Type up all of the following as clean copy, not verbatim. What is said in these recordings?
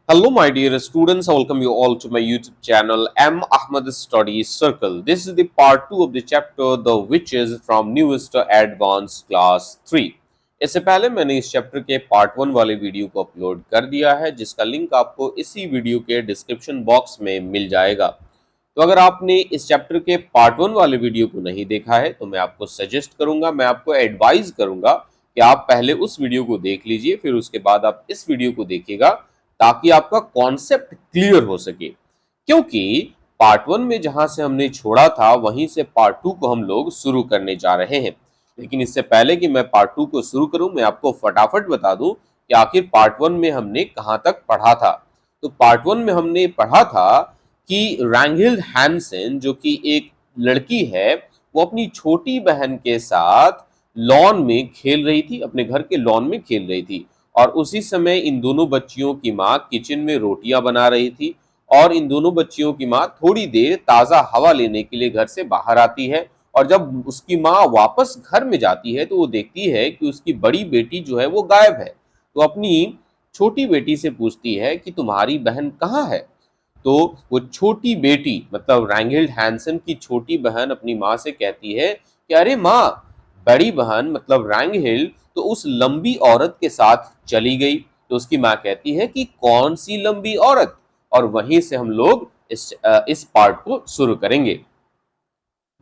Hello, my dear students. I welcome you all to my YouTube channel, M. Ahmad Study Circle. This is the part 2 of the chapter The Witches from Newest to Advanced Class 3. इससे पहले मैंने इस chapter के part 1 वाले video को upload कर दिया है, जिसका लिंक आपको इसी वीडियो के डिस्क्रिप्शन बॉक्स में मिल जाएगा। तो अगर आपने इस चैप्टर के पार्ट 1 वाले वीडियो को नहीं देखा है, तो मैं आपको सजेस्ट करूंगा, मैं आपको एडवाइज करूंगा कि आप पहले उस वीडियो को देख लीजिए, फिर उसके बाद आप इस वीडियो को देखिएगा, ताकि आपका कॉन्सेप्ट क्लियर हो सके। क्योंकि पार्ट 1 में जहां से हमने छोड़ा था, वहीं से पार्ट 2 को हम लोग शुरू करने जा रहे हैं। लेकिन इससे पहले कि मैं पार्ट 2 को शुरू करूं, मैं आपको फटाफट बता दूं कि आखिर पार्ट 1 में हमने कहां तक पढ़ा था। तो पार्ट 1 में हमने पढ़ा था कि रैंगहिल्ड हैंसेन, जो कि एक लड़की है, वो अपनी छोटी बहन के साथ लॉन में खेल रही थी, अपने घर के लॉन में खेल रही थी। और उसी समय इन दोनों बच्चियों की माँ किचन में रोटियां बना रही थी, और इन दोनों बच्चियों की माँ थोड़ी देर ताज़ा हवा लेने के लिए घर से बाहर आती है। और जब उसकी माँ वापस घर में जाती है, तो वो देखती है कि उसकी बड़ी बेटी जो है वो गायब है। तो अपनी छोटी बेटी से पूछती है कि तुम्हारी बहन कहाँ है। तो वो छोटी बेटी, मतलब रैंगहिल्ड हैंसन की छोटी बहन, अपनी माँ से कहती है कि अरे माँ, बड़ी बहन मतलब रैंगहिल्ड तो उस लंबी औरत के साथ चली गई। तो उसकी माँ कहती है कि कौन सी लंबी औरत, और वहीं से हम लोग इस पार्ट को शुरू करेंगे।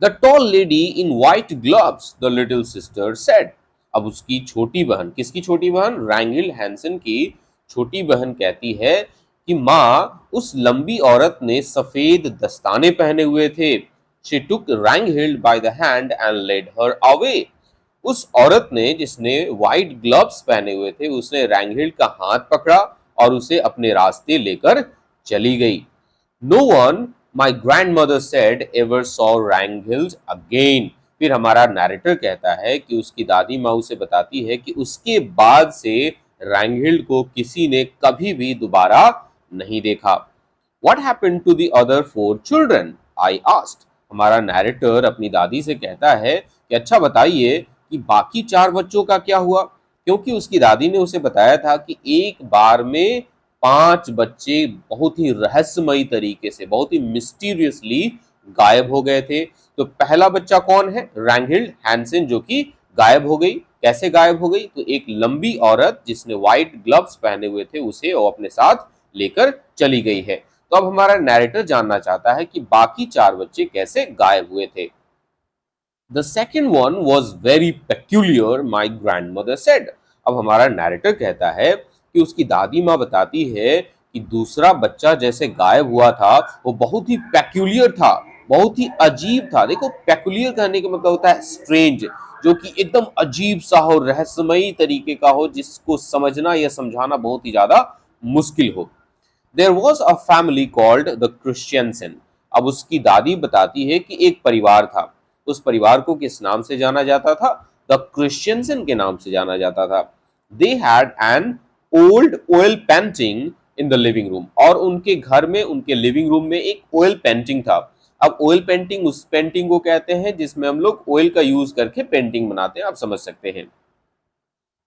The tall lady in white gloves, the little sister said. अब उसकी छोटी बहन, किसकी छोटी बहन? रैंगहिल्ड हैंसन की छोटी बहन कहती है कि माँ, उस लंबी औरत ने सफेद दस्ताने पहने हुए थे। She took Ragnhild by the hand and led her away. उस औरत ने, जिसने व्हाइट ग्लव्स पहने हुए थे, उसने रैंगहिल्ड का हाथ पकड़ा और उसे अपने रास्ते लेकर चली गई। No one, my grandmother said, ever saw Ragnhild again. फिर हमारा नैरेटर कहता है कि उसकी दादी माँ उसे बताती है कि उसके बाद से रैंगहिल्ड को किसी ने कभी भी दोबारा नहीं देखा। What happened to the other four children? I asked. हमारा नैरेटर अपनी दादी से कहता है कि अच्छा बताइए कि बाकी 4 बच्चों का क्या हुआ। क्योंकि उसकी दादी ने उसे बताया था कि एक बार में 5 बच्चे बहुत ही रहस्यमयी तरीके से, बहुत ही मिस्टीरियसली गायब हो गए थे। तो पहला बच्चा कौन है? रैंगहिल्ड हैंसेन, जो कि गायब हो गई। कैसे गायब हो गई? तो एक लंबी औरत जिसने व्हाइट ग्लव्स पहने हुए थे, उसे वो अपने साथ लेकर चली गई है। तो अब हमारा नैरेटर जानना चाहता है कि बाकी 4 बच्चे कैसे गायब हुए थे। The second one was very peculiar, my grandmother said. अब हमारा नैरेटर कहता है कि उसकी दादी माँ बताती है कि दूसरा बच्चा जैसे गायब हुआ था, वो बहुत ही पेक्यूलियर था, बहुत ही अजीब था। देखो, पेक्यूलियर कहने का मतलब होता है स्ट्रेंज, जो कि एकदम अजीब सा हो, रहस्यमयी तरीके का हो, जिसको समझना या समझाना बहुत ही ज्यादा मुश्किल हो। There was a family called the Christianson. अब उसकी दादी बताती है कि एक परिवार था। उस परिवार को किस नाम से जाना जाता था? द क्रिश्चियनसन के नाम से जाना जाता था। They had an old oil painting in the living room. और उनके घर में, उनके लिविंग रूम में एक ऑयल पेंटिंग था। अब ऑयल पेंटिंग उस पेंटिंग को कहते हैं जिसमें हम लोग ऑयल का यूज करके पेंटिंग बनाते हैं, आप समझ सकते हैं।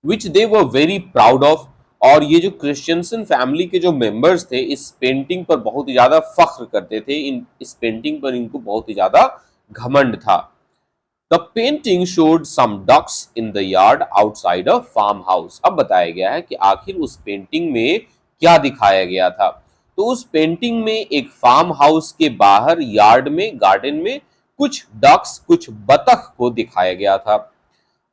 विच दे वर वेरी प्राउड ऑफ। और ये जो क्रिश्चियनसन फैमिली के जो मेंबर्स थे, इस पेंटिंग पर बहुत ही ज्यादा फख्र करते थे, इस पेंटिंग पर इनको बहुत ही ज्यादा घमंड था। The painting showed some ducks in the yard outside a farmhouse. अब बताया गया है कि आखिर उस पेंटिंग में क्या दिखाया गया था। तो उस पेंटिंग में एक फार्म हाउस के बाहर यार्ड में, गार्डन में कुछ डक्स, कुछ बतख को दिखाया गया था।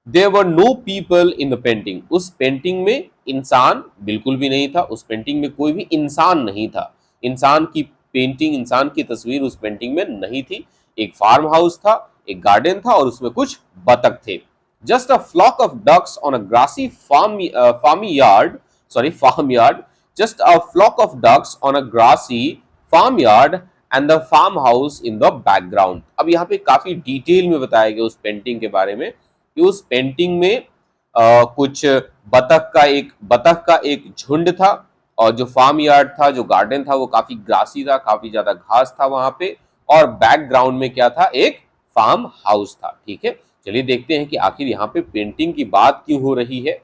There were no people in the painting. उस पेंटिंग में इंसान बिल्कुल भी नहीं था। उस पेंटिंग में कोई भी इंसान नहीं था। इंसान की पेंटिंग, इंसान की तस्वीर उस पेंटिंग में नहीं थी। एक फार्म हाउस था, एक गार्डन था, और उसमें कुछ बतख थे। Just a flock of ducks on a grassy farmyard. Just a flock of ducks on a grassy farmyard and the farmhouse in the background. अब यहाँ पे काफी डिटेल में बताया गया उस पेंटिंग के बारे में कि उस पेंटिंग में कुछ बतख का एक झुंड था, और जो फार्म यार्ड था, जो गार्डन था, वो काफी ग्रासी था, काफी ज्यादा घास था वहां पे। और बैकग्राउंड में क्या था? एक फार्म हाउस था। ठीक है, चलिए देखते हैं कि आखिर यहाँ पे पेंटिंग की बात क्यों हो रही है।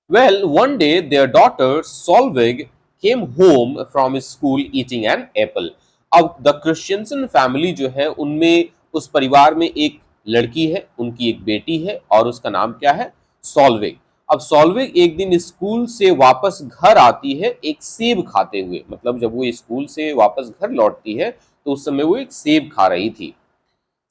Well, one day their daughter Solveig came home from school eating an apple. अब द क्रिश्चियनसन फैमिली जो है उनमें उस परिवार में एक लड़की है, उनकी एक बेटी है और उसका नाम क्या है? सॉल्विग। अब सॉल्विग एक दिन स्कूल से वापस घर आती है एक सेब खाते हुए, मतलब जब वो स्कूल से वापस घर लौटती है तो उस समय वो एक सेब खा रही थी।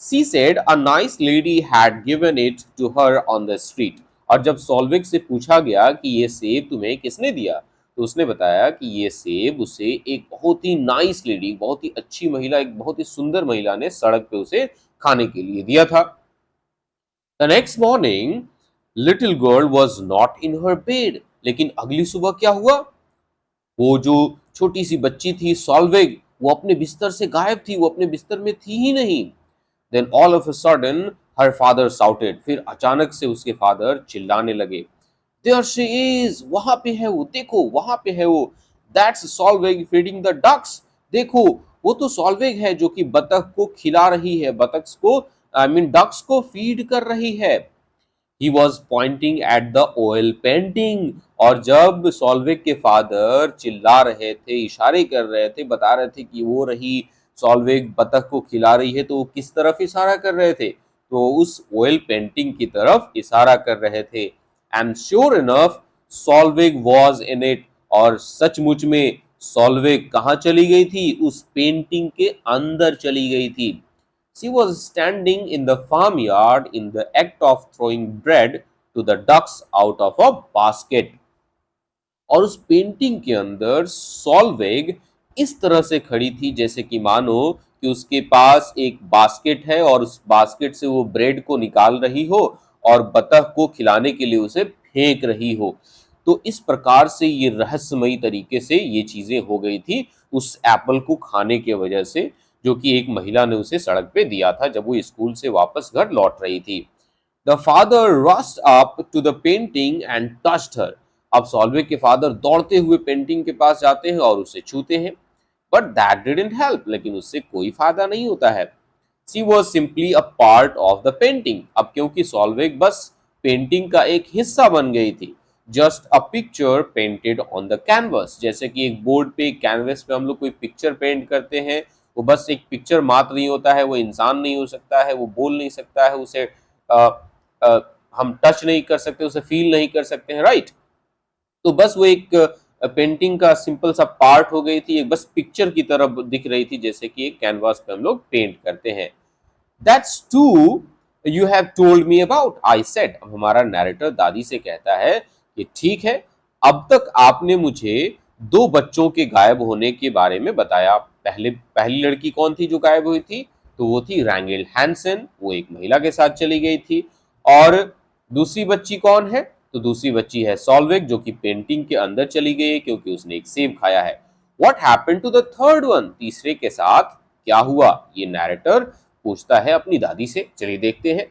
She said a nice lady had given it to her on the street. और जब सॉल्विक से पूछा गया कि ये सेब तुम्हें किसने दिया, तो उसने बताया कि ये सेब उसे एक बहुत ही नाइस लेडी, बहुत ही अच्छी महिला, एक बहुत ही सुंदर महिला ने सड़क पे उसे खाने के लिए दिया था। The next morning, little girl was not in her bed. लेकिन अगली सुबह क्या हुआ? वो जो छोटी सी बच्ची थी सॉल्विग, वो अपने बिस्तर से गायब थी, वो अपने बिस्तर में थी ही नहीं। Then all of a sudden her father shouted. फिर अचानक से उसके फादर चिल्लाने लगे, There she is, वहां पे है वो, देखो वहां पे है वो। That's Solveig feeding the ducks. देखो वो तो सॉल्वेग है जो कि बतख को खिला रही है, बतख को डक्स को फीड कर रही है। He was pointing at the oil painting. और जब सॉल्विक के फादर चिल्ला रहे थे, इशारे कर रहे थे, बता रहे थे कि वो रही सॉल्विक बतख को खिला रही है, तो वो किस तरफ इशारा कर रहे थे? तो उस ऑयल पेंटिंग की तरफ इशारा कर रहे थे। And sure enough Solvik was in it. और सचमुच में सॉल्विक कहाँ चली गई थी? उस पेंटिंग के अंदर चली गई थी। She was standing in the farmyard in the act of throwing bread to the ducks out of a basket. और उस पेंटिंग के अंदर सॉल्वेग इस तरह से खड़ी थी जैसे कि मानो कि उसके पास एक बास्केट है और उस बास्केट से वो ब्रेड को निकाल रही हो और बतख को खिलाने के लिए उसे फेंक रही हो। तो इस प्रकार से ये रहस्यमयी तरीके से ये चीजें हो गई थी उस एप्पल को खाने के वजह से, जो कि एक महिला ने उसे सड़क पे दिया था जब वो स्कूल से वापस घर लौट रही थी। The father rushed up to the painting and touched her. अब सॉल्विक के फादर दौड़ते हुए पेंटिंग के पास जाते हैं और उसे छूते हैं, बट दैट डिडंट हेल्प। लेकिन उससे कोई फायदा नहीं होता है। She was simply a part of the painting. अब क्योंकि सॉल्विक बस पेंटिंग का एक हिस्सा बन गई थी, just a picture painted on the canvas. जैसे कि एक बोर्ड पे, कैनवस पे हम लोग कोई पिक्चर पेंट करते हैं, वो बस एक पिक्चर मात्र नहीं होता है, वो इंसान नहीं हो सकता है, वो बोल नहीं सकता है, उसे आ, आ, हम टच नहीं कर सकते, उसे फील नहीं कर सकते हैं, राइट? तो बस वो एक पेंटिंग का सिंपल सा पार्ट हो गई थी, एक बस पिक्चर की तरह दिख रही थी जैसे कि एक कैनवास पे हम लोग पेंट करते हैं। That's two you have told me about, I said. अब हमारा नैरेटर दादी से कहता है कि ठीक है, अब तक आपने मुझे दो बच्चों के गायब होने के बारे में बताया। पहली लड़की कौन थी जो गायब हुई थी? तो वो थी रैंगेल हैंसन, वो एक महिला के साथ चली गई थी। और दूसरी बच्ची कौन है? तो दूसरी बच्ची है सॉल्विक, जो कि पेंटिंग के अंदर चली गई है क्योंकि उसने एक सेब खाया है। What happened to the third one? तीसरे के साथ क्या हुआ? ये नैरेटर पूछता है अपनी दादी से। चलिए देखते हैं।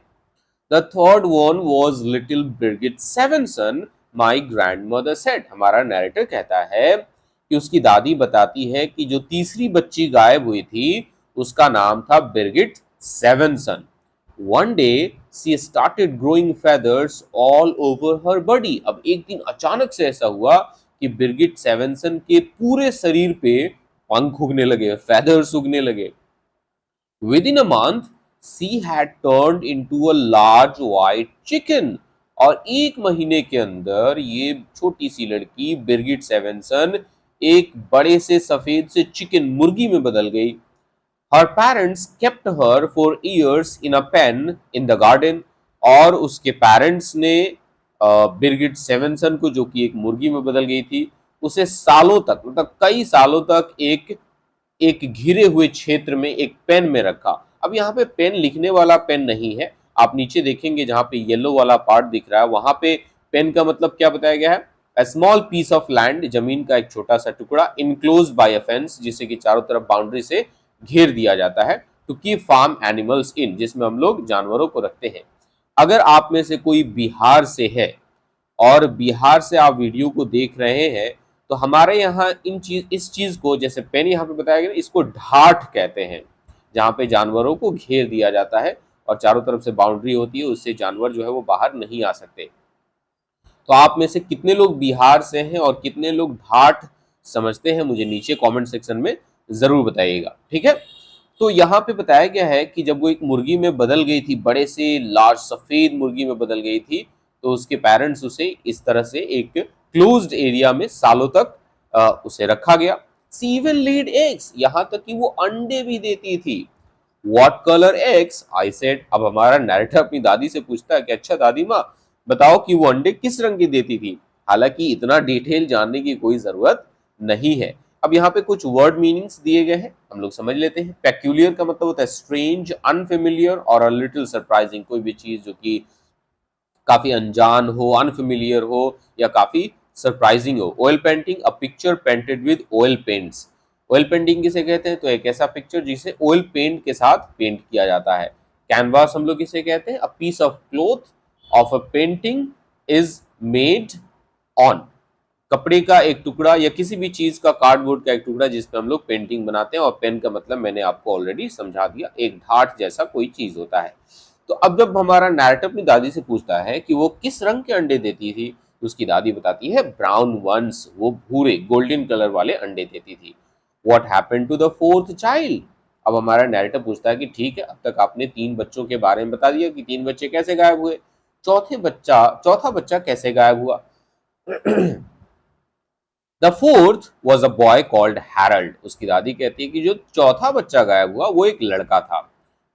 The third one was little Brigitte Svensen, my grandmother said. हमारा नैरेटर कहता है कि उसकी दादी बताती है कि जो तीसरी बच्ची गायब हुई थी उसका नाम था Birgit Svensen. One day she started growing feathers all over her body. अब एक दिन अचानक से ऐसा हुआ कि बिरगिट सेवेंसन के पूरे शरीर पे पंख उगने लगे, फेदर्स उगने लगे। Within a month, she had turned into a large white chicken. और एक महीने के अंदर ये छोटी सी लड़की बिरगिट सेवेंसन एक बड़े से सफेद से चिकन, मुर्गी में बदल गई। Her parents kept her for years in a pen in the garden. और उसके पेरेंट्स ने बिरगिट सेवेंसन को, जो कि एक मुर्गी में बदल गई थी, उसे सालों तक, मतलब कई सालों तक एक एक घिरे हुए क्षेत्र में एक पेन में रखा। अब यहाँ पे पेन लिखने वाला पेन नहीं है, आप नीचे देखेंगे जहाँ पे येलो वाला पार्ट दिख रहा है, वहां पे पेन का मतलब क्या बताया गया है? A small piece of land, जमीन का एक छोटा सा टुकड़ा, इनक्लोज बाय अ फेंस, जिसे कि चारों तरफ बाउंड्री से घेर दिया जाता है, to keep farm animals in, जिसमें हम लोग जानवरों को रखते हैं। अगर आप में से कोई बिहार से है और बिहार से आप वीडियो को देख रहे हैं, तो हमारे यहाँ इस चीज को, जैसे पेन यहाँ पे बताया गया, इसको ढाठ कहते हैं, जहाँ पे जानवरों को घेर दिया जाता है और चारों तरफ से बाउंड्री होती है, उससे जानवर जो है वो बाहर नहीं आ सकते। तो आप में से कितने लोग बिहार से हैं और कितने लोग ढाठ समझते हैं मुझे नीचे कमेंट सेक्शन में जरूर बताइएगा, ठीक है। तो यहाँ पे बताया गया है कि जब वो एक मुर्गी में बदल गई थी, बड़े से लार्ज सफेद मुर्गी में बदल गई थी, तो उसके पेरेंट्स उसे इस तरह से एक क्लोज्ड एरिया में सालों तक उसे रखा गया। सी इवन लेड एग्स, यहाँ तक कि वो अंडे भी देती थी। What colour eggs, I said. अब हमारा नैरेटर अपनी दादी से पूछता है कि अच्छा दादी माँ बताओ कि वो अंडे किस रंग की देती थी। हालांकि इतना डिटेल जानने की कोई जरूरत नहीं है। अब यहाँ पे कुछ वर्ड मीनिंग्स दिए गए हैं, हम लोग समझ लेते हैं। पेक्यूलियर का मतलब होता है स्ट्रेंज, अनफेमिलियर और अ लिटिल सरप्राइजिंग। कोई भी चीज जो कि काफी अनजान हो, अनफेमिलियर हो या काफी सरप्राइजिंग हो। Oil painting, a picture painted with oil paints. Oil painting किसे कहते हैं? तो एक ऐसा पिक्चर जिसे ऑयल पेंट के साथ पेंट किया जाता है। कैनवास हम लोग किसे कहते हैं? A piece of cloth of a painting is made on. कपड़े का एक टुकड़ा या किसी भी चीज का, कार्डबोर्ड का एक टुकड़ा जिसपे हम लोग पेंटिंग बनाते हैं। और पेन का मतलब मैंने आपको ऑलरेडी समझा दिया, एक ढाट जैसा कोई चीज होता है। तो अब जब हमारा नैरेटर अपनी दादी से पूछता है कि वो किस रंग के अंडे देती थी, तो उसकी दादी बताती है ब्राउन वंस, वो भूरे गोल्डन कलर वाले अंडे देती थी। What happened to the fourth child? अब हमारा नैरेटर पूछता है कि ठीक है, अब तक आपने 3 बच्चों के बारे में बता दिया कि 3 बच्चे कैसे गायब हुए, चौथा बच्चा कैसे गायब हुआ? The fourth was a boy called Harald. उसकी दादी कहती है कि जो चौथा बच्चा गायब हुआ वो एक लड़का था,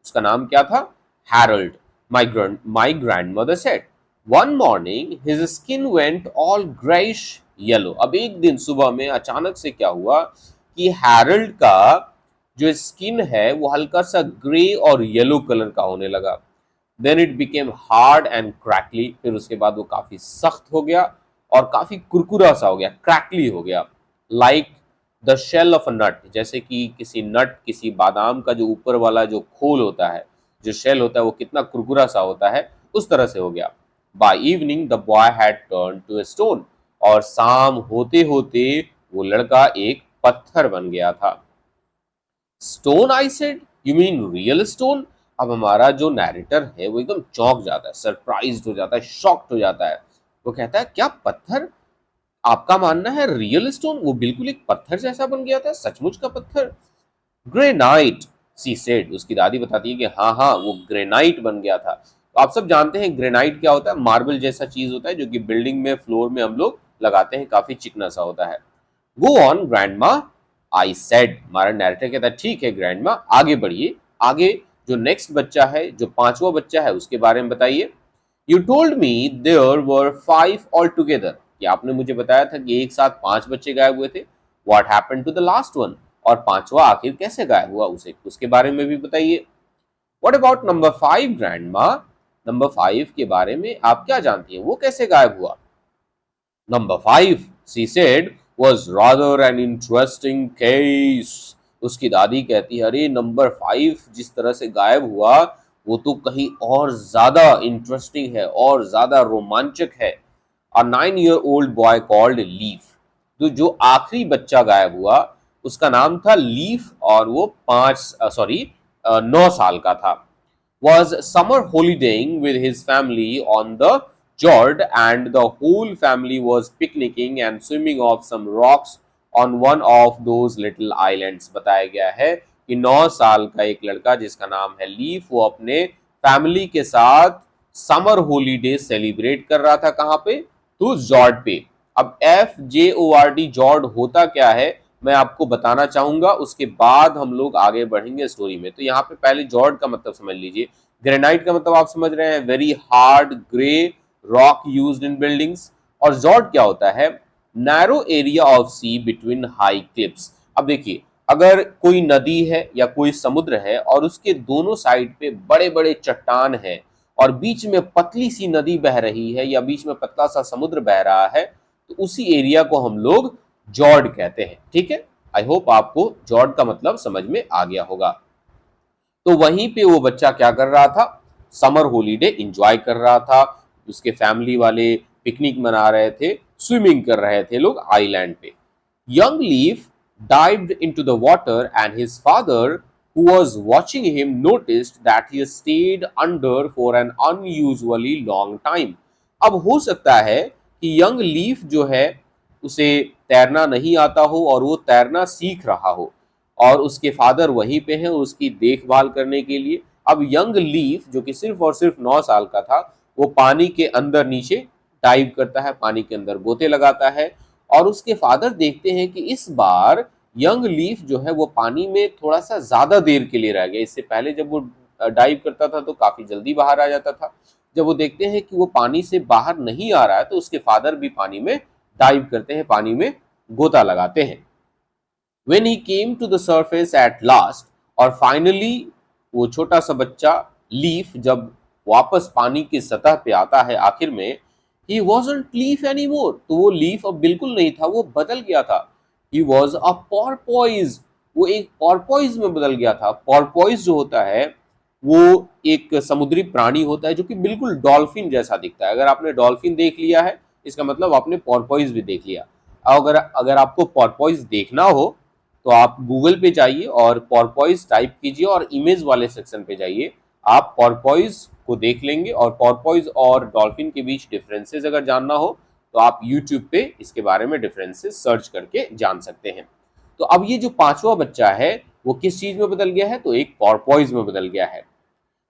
उसका नाम क्या था? Harald. My grandmother said one morning his skin went all greyish yellow. अब एक दिन सुबह में अचानक से क्या हुआ कि हैरल्ड का जो स्किन है वो हल्का सा ग्रे और येलो कलर का होने लगा। Then it became hard and crackly, फिर उसके बाद वो काफी सख्त हो गया और काफी कुरकुरा सा हो गया, क्रैकली हो गया। Like the shell of a nut, जैसे कि किसी नट, किसी बादाम का जो ऊपर वाला जो खोल होता है, जो शेल होता है, वो कितना कुरकुरा सा होता है, उस तरह से हो गया। By evening the boy had turn to a stone, और शाम होते होते वो लड़का एक पत्थर बन गया था। Stone, I said, you mean real stone? अब हमारा जो नैरेटर है वो एकदम चौंक जाता है, सरप्राइज्ड हो जाता है, शॉक्ड हो जाता है। वो कहता है क्या पत्थर? आपका मानना है रियल स्टोन? वो बिल्कुल एक पत्थर जैसा बन गया था, सचमुच का पत्थर? Granite, she said. उसकी दादी बताती है कि हाँ हाँ, वो ग्रेनाइट बन गया था। तो आप सब जानते हैं ग्रेनाइट क्या होता है? मार्बल जैसा चीज होता है जो कि बिल्डिंग में फ्लोर में हम लोग लगाते हैं, काफी चिकना सा होता है। Go on grandma, I said. हमारा नैरेटर कहता है ठीक है ग्रैंडमा, आगे बढ़िए, आगे जो नेक्स्ट बच्चा है, जो पांचवा बच्चा है, उसके बारे में बताइए। You told me there were 5 all together, कि आपने मुझे बताया था कि एक साथ 5 बच्चे गायब हुए थे। What happened to the last one? और पांचवा आखिर कैसे गायब हुआ, उसे उसके बारे में भी बताइए। What about number 5 grandma? Number 5 के बारे में आप क्या जानती हैं, वो कैसे गायब हुआ? Number 5, she said, was rather an interesting case. उसकी दादी कहती है अरे नंबर 5 जिस तरह से गायब हुआ वो तो कहीं और ज्यादा इंटरेस्टिंग है और ज्यादा रोमांचक है। A 9-year old boy called leaf, तो जो आखिरी बच्चा गायब हुआ उसका नाम था लीफ, और वो 9 साल का था। Was summer holidaying with his family on the Jord, and the whole family was picnicking and swimming off some rocks on one of those little islands। बताया गया है कि 9 साल का एक लड़का जिसका नाम है लीफ, वो अपने फैमिली के साथ समर हॉलीडे सेलिब्रेट कर रहा था। कहाँ पे? तो जॉर्ड पे। अब FJORD जॉर्ड होता क्या है मैं आपको बताना चाहूंगा, उसके बाद हम लोग आगे बढ़ेंगे स्टोरी में। तो यहाँ पे पहले जॉर्ड का मतलब समझ लीजिए। ग्रेनाइट का मतलब आप समझ रहे हैं, very hard grey rock used in buildings. और जॉर्ड क्या होता है? Narrow area of sea between high cliffs. अब देखिए, अगर कोई नदी है या कोई समुद्र है और उसके दोनों साइड पे बड़े बड़े चट्टान है और बीच में पतली सी नदी बह रही है या बीच में पतला सा समुद्र बह रहा है, तो उसी एरिया को हम लोग जॉर्ड कहते हैं। ठीक है, आई होप आपको जॉर्ड का मतलब समझ में आ गया होगा। तो वहीं पे वो बच्चा क्या कर रहा था? समर हॉलीडे एंजॉय कर रहा था। उसके फैमिली वाले पिकनिक मना रहे थे, स्विमिंग कर रहे थे लोग आइलैंड पे। Young leaf dived into the water and his father, who was watching him, noticed that he stayed under for an unusually long time। अब हो सकता है कि यंग लीफ जो है उसे तैरना नहीं आता हो और वो तैरना सीख रहा हो और उसके फादर वहीं पे हैं उसकी देखभाल करने के लिए। अब यंग लीफ जो कि सिर्फ और सिर्फ 9 साल का था, वो पानी के अंदर नीचे डाइव करता है, पानी के अंदर गोते लगाता है और उसके फादर देखते हैं कि इस बार यंग लीफ जो है वो पानी में थोड़ा सा ज्यादा देर के लिए रह गया। इससे पहले जब वो डाइव करता था तो काफी जल्दी बाहर आ जाता था। जब वो देखते हैं कि वो पानी से बाहर नहीं आ रहा है तो उसके फादर भी पानी में डाइव करते हैं, पानी में गोता लगाते हैं। When he came to the surface at last, और फाइनली वो छोटा सा बच्चा लीफ जब वापस पानी की सतह पे आता है आखिर में, he wasn't leaf anymore, तो वो लीफ अब बिल्कुल नहीं था, वो बदल गया था। he was a porpoise, वो एक porpoise में बदल गया था। porpoise जो होता है वो एक समुद्री प्राणी होता है जो कि बिल्कुल डॉल्फिन जैसा दिखता है। अगर आपने डॉल्फिन देख लिया है इसका मतलब आपने porpoise भी देख लिया। अगर अगर आपको porpoise देखना हो तो आप गूगल पे जाइए और पॉर्पॉइज टाइप कीजिए और इमेज वाले सेक्शन पे जाइए। आप पॉर्पॉइज को देख लेंगे और पॉर्पॉइज और डॉल्फिन के बीच डिफरेंसेस अगर जानना हो तो आप यूट्यूब पे इसके बारे में डिफरेंसेस सर्च करके जान सकते हैं। तो अब ये जो पांचवा बच्चा है वो किस चीज में बदल गया है, तो एक पॉर्पॉइज में बदल गया है।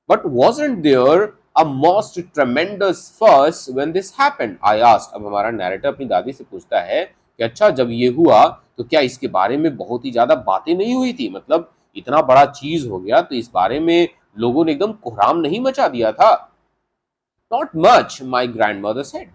But wasn't there a most tremendous fuss when this happened? I asked. अब हमारा नैरेटर अपनी दादी से पूछता है कि अच्छा जब ये हुआ तो क्या इसके बारे में बहुत ही ज्यादा बातें नहीं हुई थी, मतलब इतना बड़ा चीज हो गया तो इस बारे में लोगों ने एकदम कोहराम नहीं मचा दिया था? Not much, my grandmother said.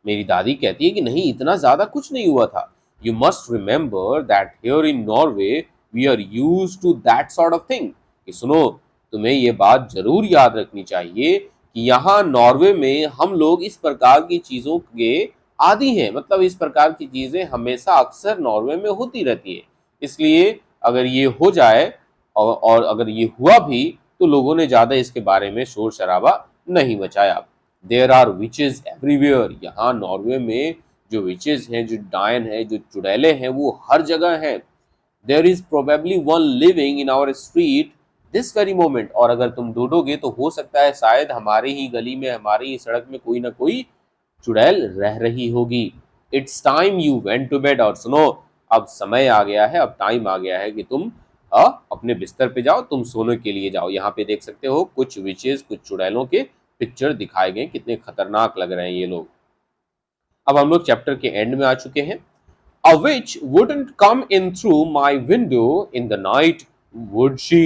मेरी दादी कहती है कि नहीं इतना ज्यादा कुछ नहीं हुआ था। You must remember that here in Norway we are use to that sort of thing. कि सुनो, तुम्हें ये बात जरूर याद रखनी चाहिए कि यहाँ नॉर्वे में हम लोग इस प्रकार की चीजों के आदी हैं, मतलब इस प्रकार की चीजें हमेशा अक्सर नॉर्वे में होती रहती है। इसलिए अगर ये हो जाए और अगर ये हुआ भी तो लोगों ने ज्यादा इसके बारे में शोर शराबा नहीं मचाया। देयर आर विचेस एवरीवेयर, यहाँ नॉर्वे में जो विचेस हैं, जो डायन है, जो चुड़ैले हैं वो हर जगह हैं। There is probably one living in our street this very moment, और अगर तुम ढूंढोगे तो हो सकता है शायद हमारी ही गली में, हमारी ही सड़क में कोई ना कोई चुड़ैल रह रही होगी। It's time you went to bed, और सुनो अब समय आ गया है, अब टाइम आ गया है कि तुम अपने बिस्तर पे जाओ, तुम सोने के लिए जाओ। यहाँ पे देख सकते हो कुछ विचेस, कुछ चुड़ैलों के पिक्चर दिखाए गए, कितने खतरनाक लग रहे हैं ये लोग। अब हम लोग चैप्टर के एंड में आ चुके हैं। A witch wouldn't come in through my window in the night, would she?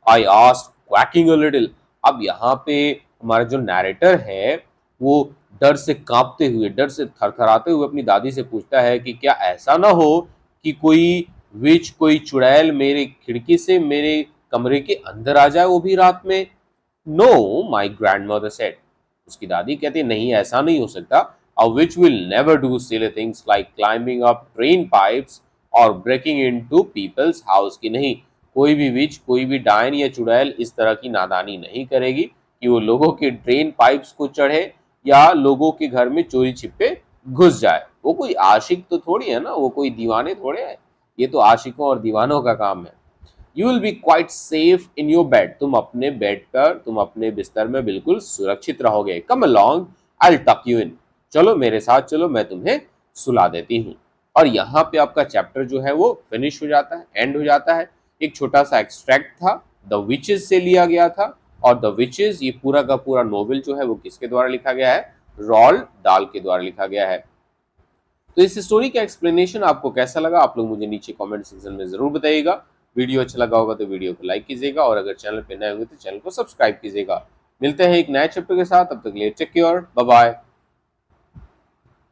I asked, quacking a little. अब यहाँ पे हमारा जो नैरेटर है वो डर से कांपते हुए, डर से थरथराते हुए अपनी दादी से पूछता है कि क्या ऐसा ना हो कि कोई विच, कोई चुड़ैल मेरे खिड़की से मेरे कमरे के अंदर आ जाए, वो भी रात में। नो, माई ग्रैंडमदर सेड, उसकी दादी कहती नहीं ऐसा नहीं हो सकता। A witch will never do silly things like climbing up drain pipes or breaking into people's house। की नहीं, कोई भी विच, कोई भी डायन या चुड़ैल इस तरह की नादानी नहीं करेगी कि वो लोगों के ड्रेन पाइप्स को चढ़े या लोगों के घर में चोरी छिपे घुस जाए। वो कोई आशिक तो थोड़ी है ना, वो कोई दीवाने थोड़े हैं, ये तो आशिकों और दीवानों का काम है। You will be quite safe in your bed, तुम अपने बेड पर, तुम अपने बिस्तर में बिल्कुल सुरक्षित रहोगे। कम अलोंग, आई विल टक यू इन, चलो मेरे साथ चलो, मैं तुम्हें सुला देती हूँ। और यहाँ पे आपका चैप्टर जो है वो फिनिश हो जाता है, एंड हो जाता है। एक छोटा सा एक्सट्रैक्ट था, द विचेस से लिया गया था, और द विचेस ये पूरा का पूरा नोवेल जो है वो किसके द्वारा लिखा गया है, रॉल्ड डाल के द्वारा लिखा गया है। तो इस स्टोरी का एक्सप्लेनेशन आपको कैसा लगा आप लोग मुझे नीचे कमेंट सेक्शन में जरूर बताइएगा। वीडियो अच्छा लगा होगा तो वीडियो को लाइक कीजिएगा और अगर चैनल पे नए होंगे तो चैनल को सब्सक्राइब कीजिएगा। मिलते हैं एक नए चैप्टर के साथ, तब तक के लिए टेक केयर, बाय बाय।